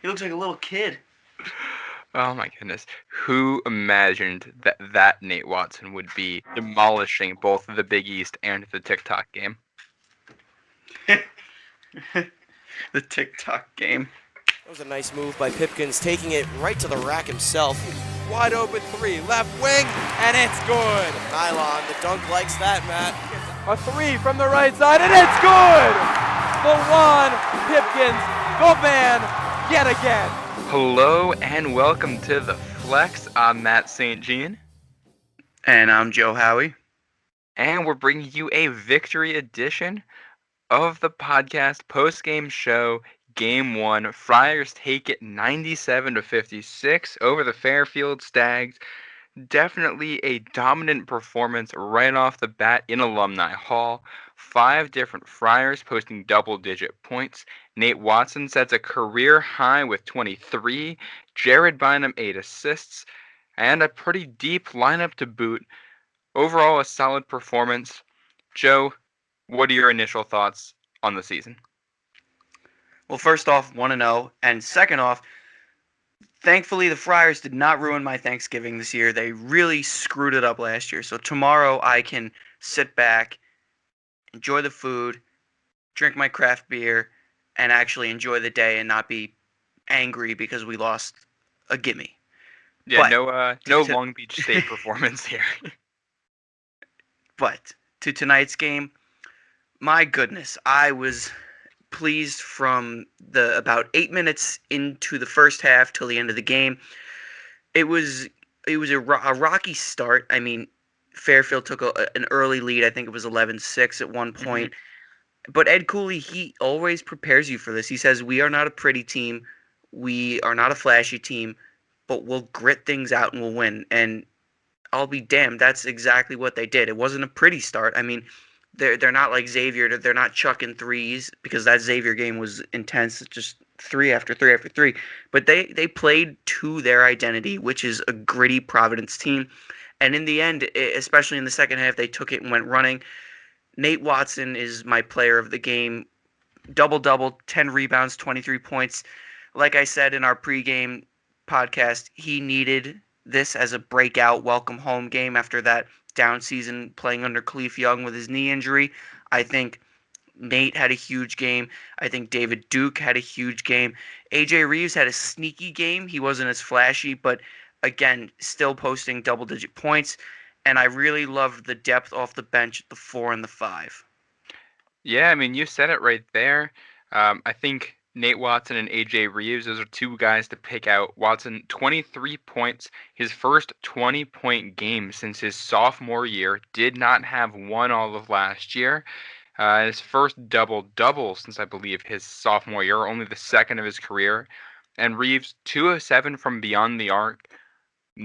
He looks like a little kid. Oh my goodness. Who imagined that Nate Watson would be demolishing both the Big East and the TikTok game? The TikTok game. That was a nice move by Pipkins, taking it right to the rack himself. Wide open three, left wing, and it's good. Nylon, the dunk likes that, Matt. A three from the right side, and it's good! The one, Pipkins, the man, yet again. Hello and welcome to The Flex. I'm Matt St. Jean. And I'm Joe Howie. And we're bringing you a victory edition of the podcast post-game show. Game 1, Friars take it 97-56 over the Fairfield Stags. Definitely a dominant performance right off the bat in Alumni Hall. 5 different Friars posting double-digit points. Nate Watson sets a career high with 23. Jared Bynum 8 assists. And a pretty deep lineup to boot. Overall, a solid performance. Joe, what are your initial thoughts on the season? Well, first off, 1-0. And second off, thankfully the Friars did not ruin my Thanksgiving this year. They really screwed it up last year. So tomorrow I can sit back, enjoy the food, drink my craft beer, and actually enjoy the day and not be angry because we lost a gimme. Yeah, But no Long Beach State performance here. But to tonight's game, my goodness, I was pleased from the about 8 minutes into the first half till the end of the game. It was a rocky start. I mean, Fairfield took an early lead. I think it was 11-6 at one point. But Ed Cooley, he always prepares you for this. He says, we are not a pretty team. We are not a flashy team, but we'll grit things out and we'll win. And I'll be damned, that's exactly what they did. It wasn't a pretty start. I mean, they're not like Xavier. They're not chucking threes because that Xavier game was intense. It's just three after three after three. But they played to their identity, which is a gritty Providence team. And in the end, especially in the second half, they took it and went running. Nate Watson is my player of the game. Double-double, 10 rebounds, 23 points. Like I said in our pregame podcast, he needed this as a breakout welcome home game after that down season playing under Khalif Young with his knee injury. I think Nate had a huge game. I think David Duke had a huge game. AJ Reeves had a sneaky game. He wasn't as flashy, but again, still posting double-digit points. And I really loved the depth off the bench at the 4 and the 5. Yeah, I mean, you said it right there. I think Nate Watson and AJ Reeves, those are two guys to pick out. Watson, 23 points, his first 20-point game since his sophomore year. Did not have one all of last year. His first double-double since, I believe, his sophomore year, only the second of his career. And Reeves, 2 of 7 from beyond the arc.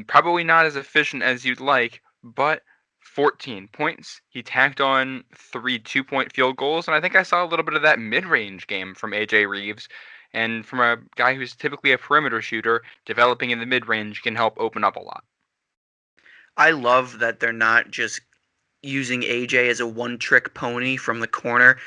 Probably not as efficient as you'd like, but 14 points. He tacked on 3 2-point field goals, and I think I saw a little bit of that mid-range game from AJ Reeves. And from a guy who's typically a perimeter shooter, developing in the mid-range can help open up a lot. I love that they're not just using AJ as a one-trick pony from the corner.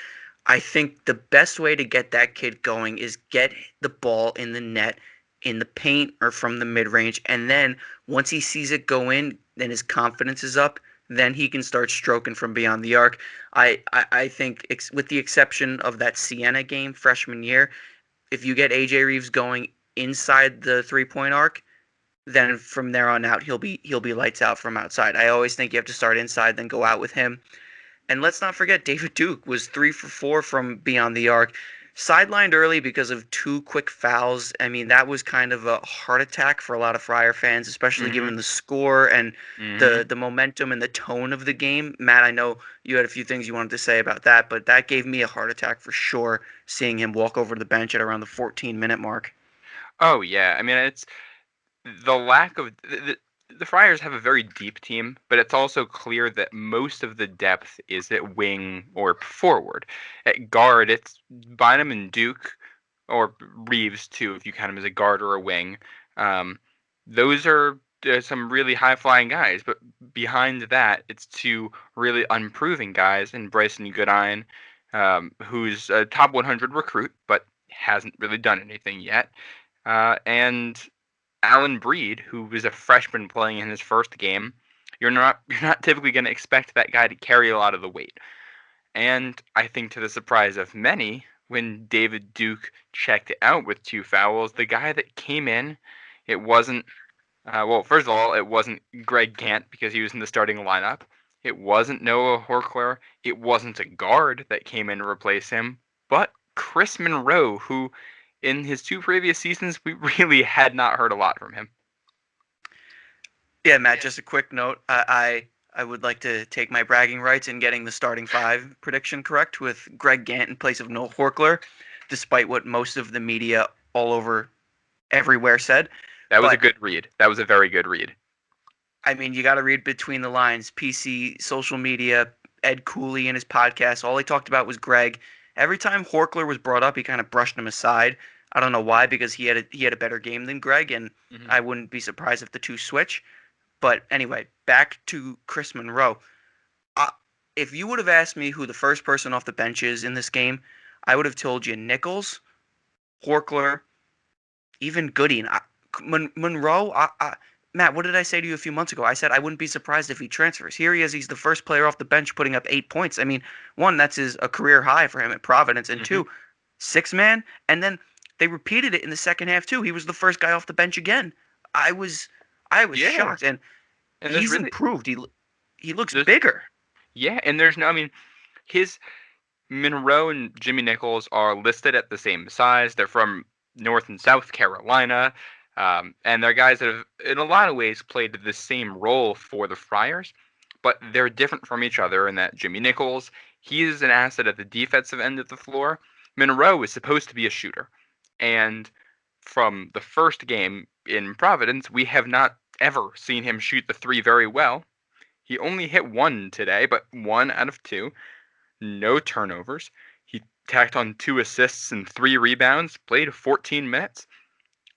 I think the best way to get that kid going is get the ball in the net, in the paint, or from the mid-range, and then once he sees it go in, then his confidence is up. Then he can start stroking from beyond the arc. I think, with the exception of that Siena game freshman year, if you get AJ Reeves going inside the three-point arc, then from there on out he'll be lights out from outside. I always think you have to start inside, then go out with him. And let's not forget David Duke was 3 for 4 from beyond the arc. Sidelined early because of 2 quick fouls. I mean, that was kind of a heart attack for a lot of Friar fans, especially given the score and the momentum and the tone of the game. Matt, I know you had a few things you wanted to say about that, but that gave me a heart attack for sure, seeing him walk over to the bench at around the 14-minute mark. Oh, yeah. I mean, it's the lack of... The Friars have a very deep team, but it's also clear that most of the depth is at wing or forward. At guard, it's Bynum and Duke, or Reeves too, if you count him as a guard or a wing. Those are some really high-flying guys, but behind that, it's 2 really unproven guys, and Bryson Goodine, who's a top 100 recruit, but hasn't really done anything yet. And Alan Breed, who was a freshman playing in his first game, you're not typically going to expect that guy to carry a lot of the weight. And I think to the surprise of many, when David Duke checked out with 2 fouls, the guy that came in, it wasn't, well, first of all, it wasn't Greg Gant because he was in the starting lineup. It wasn't Noah Horchler. It wasn't a guard that came in to replace him, but Chris Monroe, who in his 2 previous seasons, we really had not heard a lot from him. Yeah, Matt, just a quick note. I would like to take my bragging rights in getting the starting 5 prediction correct with Greg Gant in place of Noah Horchler, despite what most of the media all over everywhere said. That was a good read. That was a very good read. I mean, you got to read between the lines. PC, social media, Ed Cooley in his podcast, all he talked about was Greg. Every time Horchler was brought up, he kind of brushed him aside. I don't know why, because he had a better game than Greg, and I wouldn't be surprised if the two switch. But anyway, back to Chris Monroe. If you would have asked me who the first person off the bench is in this game, I would have told you Nichols, Horchler, even Gooding. Monroe, Matt, what did I say to you a few months ago? I said I wouldn't be surprised if he transfers. Here he is. He's the first player off the bench putting up 8 points. I mean, one, that's a career high for him at Providence, and two, 6-man. And then they repeated it in the second half, too. He was the first guy off the bench again. I was shocked, and he's improved. He looks bigger. Yeah, and his Monroe and Jimmy Nichols are listed at the same size. They're from North and South Carolina, and they're guys that have, in a lot of ways, played the same role for the Friars, but they're different from each other in that Jimmy Nichols, he is an asset at the defensive end of the floor. Monroe is supposed to be a shooter, and from the first game in Providence, we have not ever seen him shoot the 3 very well. He only hit 1 today, but 1 out of 2. No turnovers. He tacked on 2 assists and 3 rebounds, played 14 minutes.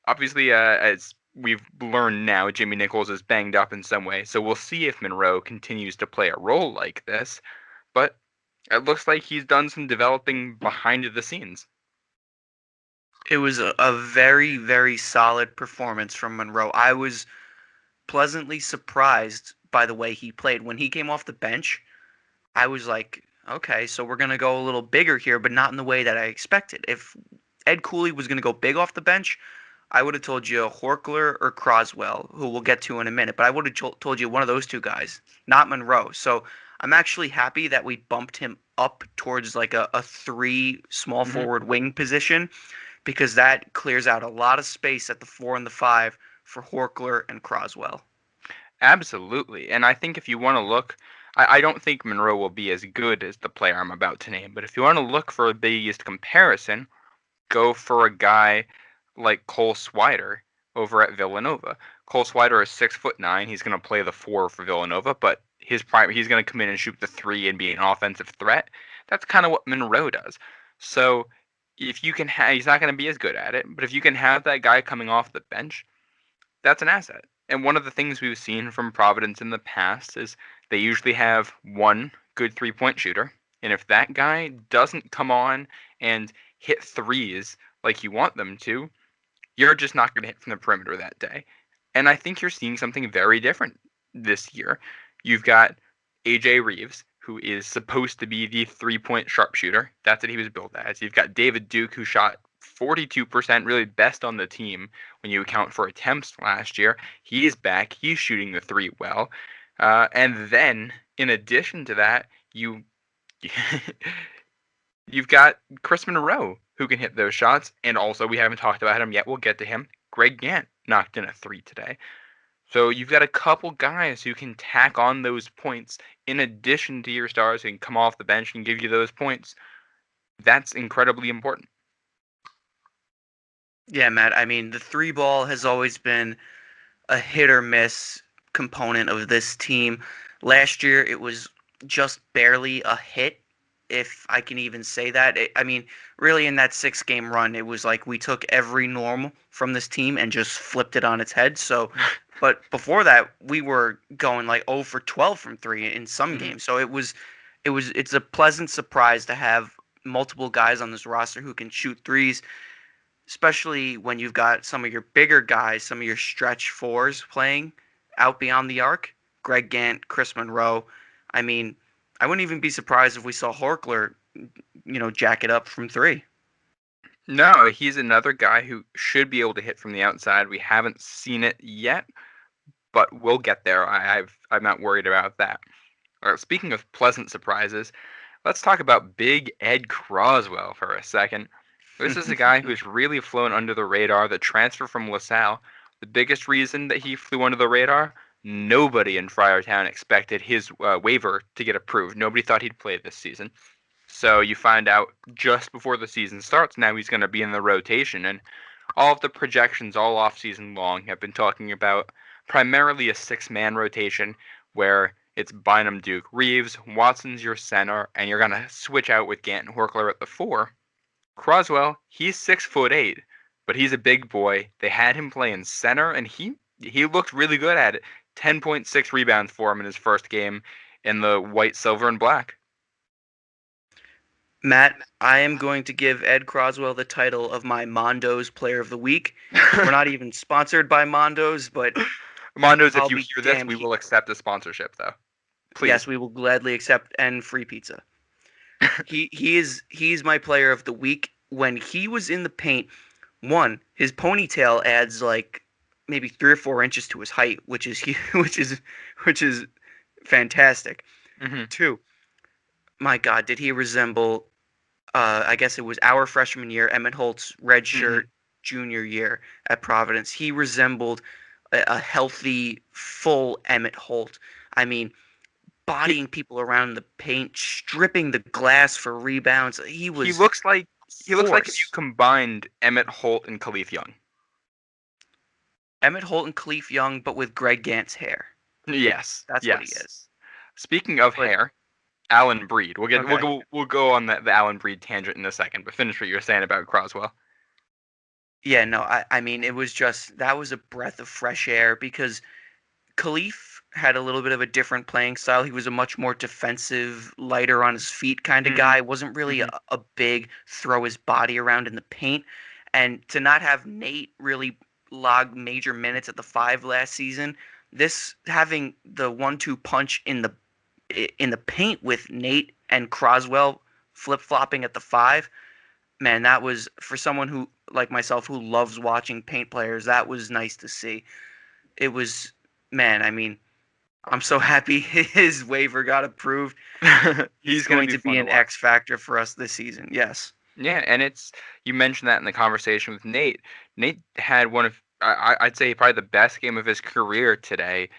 Obviously, as we've learned now, Jimmy Nichols is banged up in some way, so we'll see if Monroe continues to play a role like this. But it looks like he's done some developing behind the scenes. It was a very, very solid performance from Monroe. I was pleasantly surprised by the way he played. When he came off the bench, I was like, okay, so we're going to go a little bigger here, but not in the way that I expected. If Ed Cooley was going to go big off the bench, I would have told you Horchler or Croswell, who we'll get to in a minute, but I would have told you one of those 2 guys, not Monroe. So I'm actually happy that we bumped him up towards like a 3 small forward wing position, because that clears out a lot of space at the 4 and the 5 for Horchler and Croswell. Absolutely. And I think if you want to look, I don't think Monroe will be as good as the player I'm about to name, but if you want to look for the biggest comparison, go for a guy like Cole Swider over at Villanova. Cole Swider is 6'9". He's going to play the 4 for Villanova, but he's going to come in and shoot the 3 and be an offensive threat. That's kind of what Monroe does. So if you can he's not going to be as good at it, but if you can have that guy coming off the bench, that's an asset. And one of the things we've seen from Providence in the past is they usually have one good 3-point shooter. And if that guy doesn't come on and hit 3s like you want them to, you're just not going to hit from the perimeter that day. And I think you're seeing something very different this year. You've got A.J. Reeves, who is supposed to be the 3-point sharpshooter. That's what he was built as. You've got David Duke, who shot 42%, really best on the team when you account for attempts last year. He's back. He's shooting the 3 well. And then, in addition to that, you've got Chris Monroe, who can hit those shots. And also, we haven't talked about him yet. We'll get to him. Greg Gant knocked in a 3 today. So you've got a couple guys who can tack on those points in addition to your stars who can come off the bench and give you those points. That's incredibly important. Yeah, Matt. I mean, the 3 ball has always been a hit or miss component of this team. Last year, it was just barely a hit, if I can even say that. I mean, really in that 6-game run, it was like we took every norm from this team and just flipped it on its head. So, but before that, we were going like 0 for 12 from 3 in some games. So it's a pleasant surprise to have multiple guys on this roster who can shoot 3s. especially when you've got some of your bigger guys, some of your stretch fours playing out beyond the arc. Greg Gant, Chris Monroe. I mean, I wouldn't even be surprised if we saw Horchler, jack it up from 3. No, he's another guy who should be able to hit from the outside. We haven't seen it yet, but we'll get there. I'm not worried about that. Speaking of pleasant surprises, let's talk about Big Ed Croswell for a second. This is a guy who's really flown under the radar. The transfer from LaSalle, the biggest reason that he flew under the radar, nobody in Friartown expected his waiver to get approved. Nobody thought he'd play this season. So you find out just before the season starts, now he's going to be in the rotation. And all of the projections all off season long have been talking about primarily a 6-man rotation where it's Bynum, Duke, Reeves, Watson's your center, and you're going to switch out with Gant and Horchler at the 4. Croswell, he's 6'8", but he's a big boy. They had him playing center, and he looked really good at it. 10.6 rebounds for him in his first game in the white, silver, and black. Matt, I am going to give Ed Croswell the title of my Mondo's Player of the Week. We're not even sponsored by Mondo's, but Mondo's, I'll if you be hear this, damned we will accept a sponsorship, though. Please. Yes, we will gladly accept and free pizza. He's my Player of the Week. When he was in the paint, one, his ponytail adds like maybe 3 or 4 inches to his height, which is fantastic. Mm-hmm. 2, my God, did he resemble? I guess it was our freshman year, Emmett Holt's redshirt junior year at Providence. He resembled a healthy, full Emmett Holt. I mean, bodying people around the paint, stripping the glass for rebounds. He looks like if you combined Emmett Holt and Khalif Young. Emmett Holt and Khalif Young, but with Greg Gant's hair. Yes, That's what he is. Speaking of hair, Alan Breed. We'll go on the Alan Breed tangent in a second, but finish what you were saying about Croswell. Yeah, no, I mean, it was just, that was a breath of fresh air because Khalif had a little bit of a different playing style. He was a much more defensive, lighter on his feet kind of guy. Wasn't really a big throw his body around in the paint. And to not have Nate really log major minutes at the 5 last season, this having the 1-2 punch in the paint with Nate and Croswell flip-flopping at the 5, man, that was, for someone who, like myself, who loves watching paint players, that was nice to see. It was, man, I mean, I'm so happy his waiver got approved. He's going to be an X factor for us this season, yes. Yeah, and you mentioned that in the conversation with Nate. Nate had one of, I'd say, probably the best game of his career today,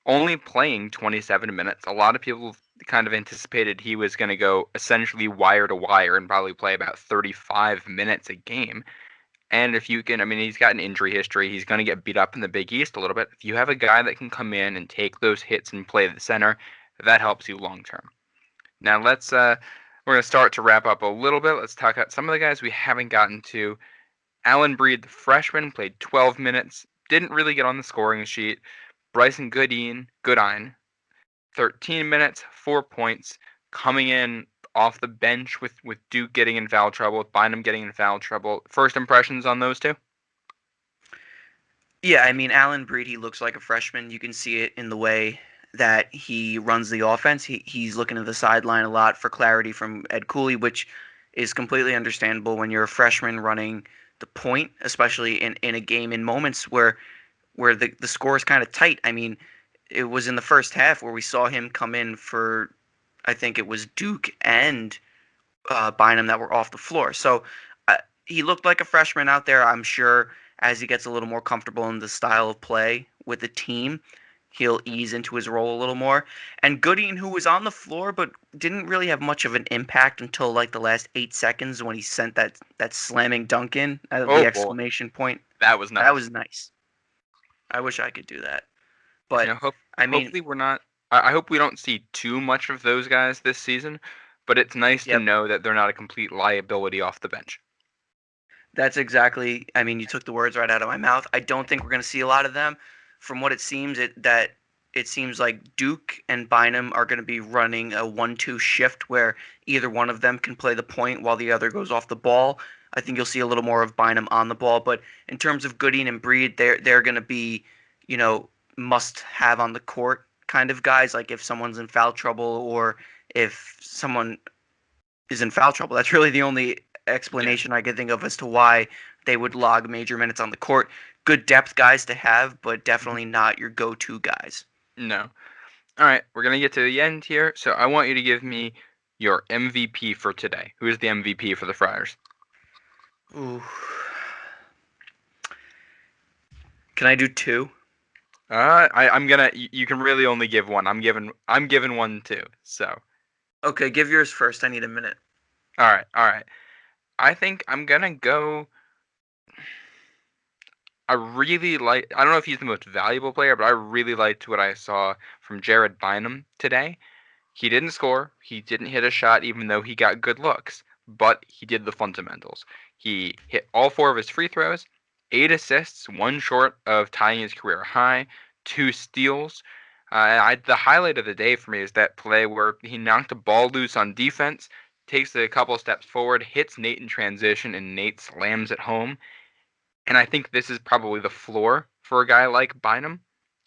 only playing 27 minutes. A lot of people kind of anticipated he was going to go essentially wire to wire and probably play about 35 minutes a game. And if you can, I mean, he's got an injury history. He's going to get beat up in the Big East a little bit. If you have a guy that can come in and take those hits and play the center, that helps you long term. Now we're going to start to wrap up a little bit. Let's talk about some of the guys we haven't gotten to. Alan Breed, the freshman, played 12 minutes. Didn't really get on the scoring sheet. Bryson Goodine, 13 minutes, 4 points, coming in off the bench with Duke getting in foul trouble, with Bynum getting in foul trouble. First impressions on those two? Yeah, I mean, Alan Breed, he looks like a freshman. You can see it in the way that he runs the offense. He's looking to the sideline a lot for clarity from Ed Cooley, which is completely understandable when you're a freshman running the point, especially in a game in moments where the score is kind of tight. I mean, it was in the first half where we saw him come in for, I think it was Duke and Bynum that were off the floor. So he looked like a freshman out there. I'm sure as he gets a little more comfortable in the style of play with the team, he'll ease into his role a little more. And Goodine, who was on the floor but didn't really have much of an impact until like the last 8 seconds when he sent that slamming dunk in at the exclamation point. That was nice. That was nice. I wish I could do that. But hopefully we're not. I hope we don't see too much of those guys this season, but it's nice to know that they're not a complete liability off the bench. That's exactly. I mean, you took the words right out of my mouth. I don't think we're going to see a lot of them. From what it seems, it seems like Duke and Bynum are going to be running a 1-2 shift where either one of them can play the point while the other goes off the ball. I think you'll see a little more of Bynum on the ball. But in terms of Goodine and Breed, they're going to be, must have on the court kind of guys. Like if someone's in foul trouble or if someone is in foul trouble. That's really the only explanation I could think of as to why they would log major minutes on the court. Good depth guys to have, but definitely not your go-to guys. No. All right, we're going to get to the end here, so I want you to give me your MVP for today. Who is the MVP for the Friars? Ooh. Can I do two? I'm gonna. You can really only give one. I'm giving one too. So. Okay, give yours first. I need a minute. All right. I think I'm gonna go. I really like. I don't know if he's the most valuable player, but I really liked what I saw from Jared Bynum today. He didn't score. He didn't hit a shot, even though he got good looks. But he did the fundamentals. He hit all 4 of his free throws, 8 assists, 1 short of tying his career high, 2 steals. The highlight of the day for me is that play where he knocked the ball loose on defense, takes a couple steps forward, hits Nate in transition, and Nate slams it home. And I think this is probably the floor for a guy like Bynum.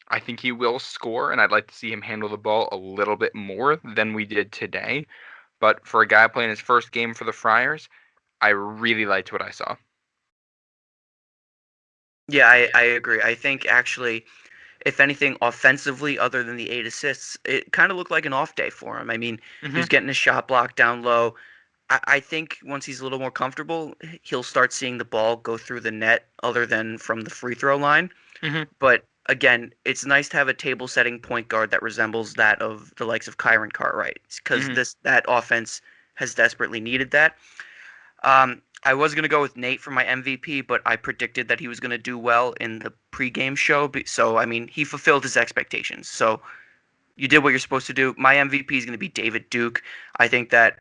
I think he will score, and I'd like to see him handle the ball a little bit more than we did today. But for a guy playing his first game for the Friars, I really liked what I saw. Yeah, I agree. I think actually, if anything, offensively, other than the 8 assists, it kind of looked like an off day for him. I mean, he was getting his shot blocked down low. I think once he's a little more comfortable, he'll start seeing the ball go through the net other than from the free throw line. But again, it's nice to have a table-setting point guard that resembles that of the likes of Kyron Cartwright, because that offense has desperately needed that. I was going to go with Nate for my MVP, but I predicted that he was going to do well in the pregame show. So, I mean, he fulfilled his expectations. So you did what you're supposed to do. My MVP is going to be David Duke. I think that,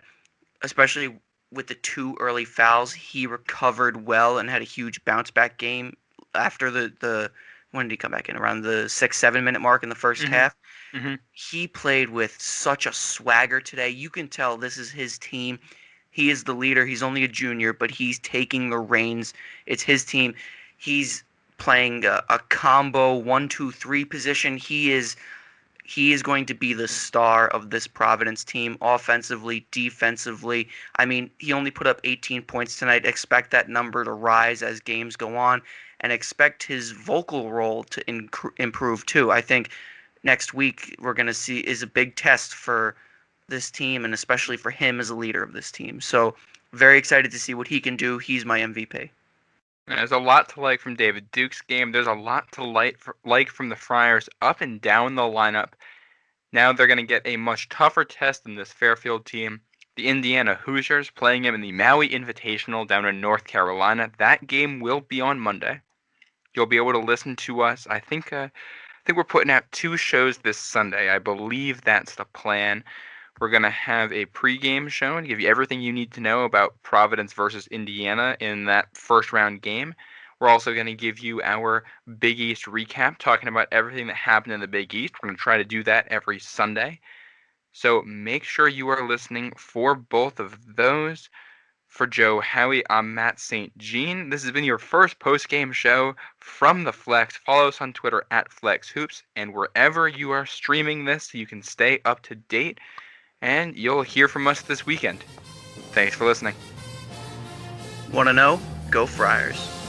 especially with the 2 early fouls, he recovered well and had a huge bounce-back game after the when did he come back in? Around the 6-7 minute mark in the first half. He played with such a swagger today. You can tell this is his team. He is the leader. He's only a junior, but he's taking the reins. It's his team. He's playing a combo 1-2-3 position. He is going to be the star of this Providence team, offensively, defensively. I mean, he only put up 18 points tonight. Expect that number to rise as games go on, and expect his vocal role to improve too. I think next week we're going to see is a big test for this team, and especially for him as a leader of this team. So very excited to see what he can do. He's my MVP. There's a lot to like from David Duke's game. There's a lot to like from the Friars up and down the lineup. Now they're going to get a much tougher test than this Fairfield team. The Indiana Hoosiers playing him in the Maui Invitational down in North Carolina. That game will be on Monday. You'll be able to listen to us. I think we're putting out 2 shows this Sunday. I believe that's the plan. We're going to have a pregame show and give you everything you need to know about Providence versus Indiana in that first round game. We're also going to give you our Big East recap, talking about everything that happened in the Big East. We're going to try to do that every Sunday. So make sure you are listening for both of those. For Joe Howie, I'm Matt St. Jean. This has been your first post-game show from the Flex. Follow us on Twitter at FlexHoops, and wherever you are streaming this, so you can stay up to date. And you'll hear from us this weekend. Thanks for listening. Want to know? Go Friars.